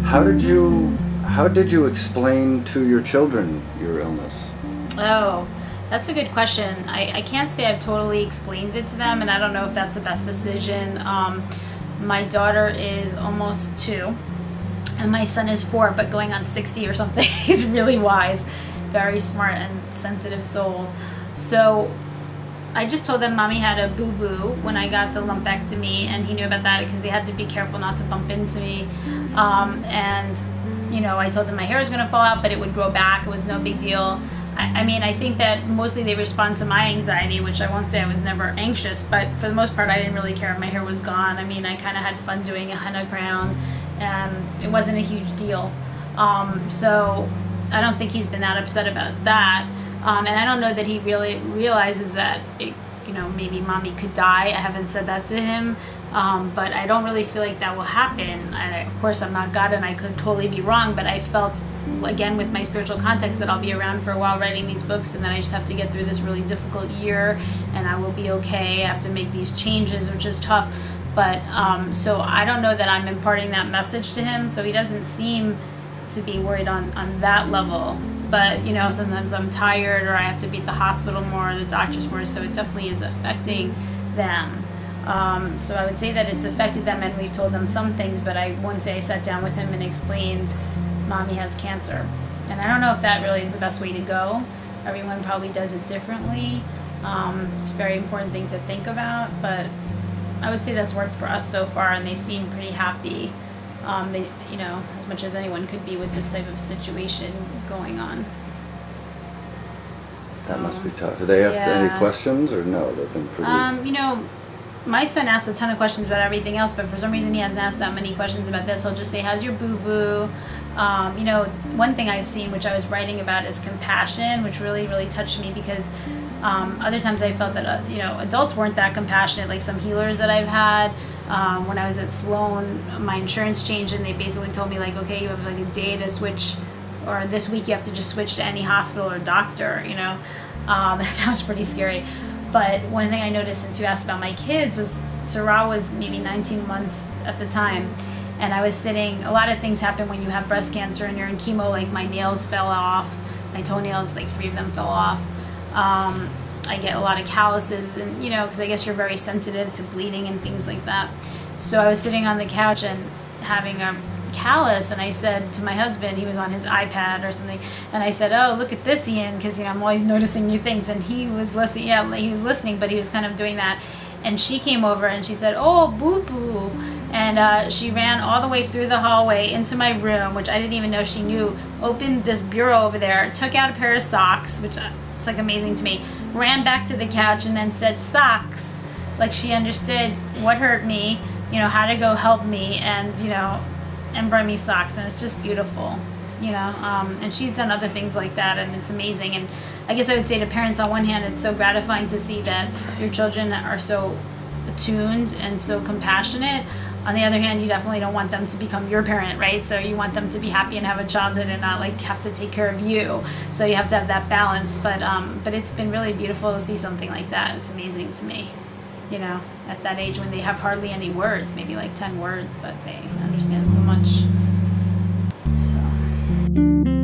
How did you explain to your children your illness? Oh, that's a good question. I can't say I've totally explained it to them, and I don't know if that's the best decision. My daughter is almost 2, and my son is 4, but going on 60 or something. He's really wise, very smart and sensitive soul. So I just told them mommy had a boo-boo when I got the lumpectomy, and he knew about that because he had to be careful not to bump into me. And, you know, I told him my hair was going to fall out, but it would grow back. It was no big deal. I mean, I think that mostly they respond to my anxiety, which I won't say I was never anxious, but for the most part, I didn't really care if my hair was gone. I mean, I kind of had fun doing a henna crown, and it wasn't a huge deal. So I don't think he's been that upset about that. And I don't know that he really realizes that, you know, maybe mommy could die. I haven't said that to him, but I don't really feel like that will happen. Of course, I'm not God and I could totally be wrong, but I felt, again, with my spiritual context, that I'll be around for a while writing these books, and then I just have to get through this really difficult year, and I will be okay. I have to make these changes, which is tough. But so I don't know that I'm imparting that message to him, so he doesn't seem to be worried on that level. But, you know, sometimes I'm tired, or I have to be at the hospital more, or the doctors more, so it definitely is affecting them. So I would say that it's affected them, and we've told them some things, but I won't say I sat down with him and explained mommy has cancer. And I don't know if that really is the best way to go. Everyone probably does it differently. It's a very important thing to think about, but I would say that's worked for us so far, and they seem pretty happy. They, you know, as much as anyone could be with this type of situation going on. So, that must be tough. Do they have any questions, or no? They've been pretty... You know, my son asks a ton of questions about everything else, but for some reason he hasn't asked that many questions about this. He'll just say, how's your boo-boo? You know, one thing I've seen, which I was writing about, is compassion, which really, really touched me, because other times I felt that, you know, adults weren't that compassionate, like some healers that I've had. When I was at Sloan, my insurance changed, and they basically told me, like, okay, you have like a day to switch, or this week you have to just switch to any hospital or doctor, you know. That was pretty scary. But one thing I noticed, since you asked about my kids, was Sarah was maybe 19 months at the time, and I was sitting, a lot of things happen when you have breast cancer and you're in chemo, like my nails fell off, my toenails, like 3 of them fell off. I get a lot of calluses, and, you know, because I guess you're very sensitive to bleeding and things like that. So I was sitting on the couch and having a callus, and I said to my husband, he was on his iPad or something, and I said, oh, look at this, Ian, because, you know, I'm always noticing new things. And he was listening, he was listening, but he was kind of doing that. And she came over and she said, oh, boo-boo. And she ran all the way through the hallway into my room, which I didn't even know she knew, opened this bureau over there, took out a pair of socks, which it's like amazing to me, ran back to the couch, and then said socks, like she understood what hurt me, you know, how to go help me, and, you know, and brought me socks. And it's just beautiful, you know. And she's done other things like that, and it's amazing. And I guess I would say to parents, on one hand, it's so gratifying to see that your children are so attuned and so compassionate. On the other hand, you definitely don't want them to become your parent, right? So you want them to be happy and have a childhood, and not like have to take care of you. So you have to have that balance. But it's been really beautiful to see something like that. It's amazing to me, you know, at that age when they have hardly any words, maybe like 10 words, but they understand so much. So.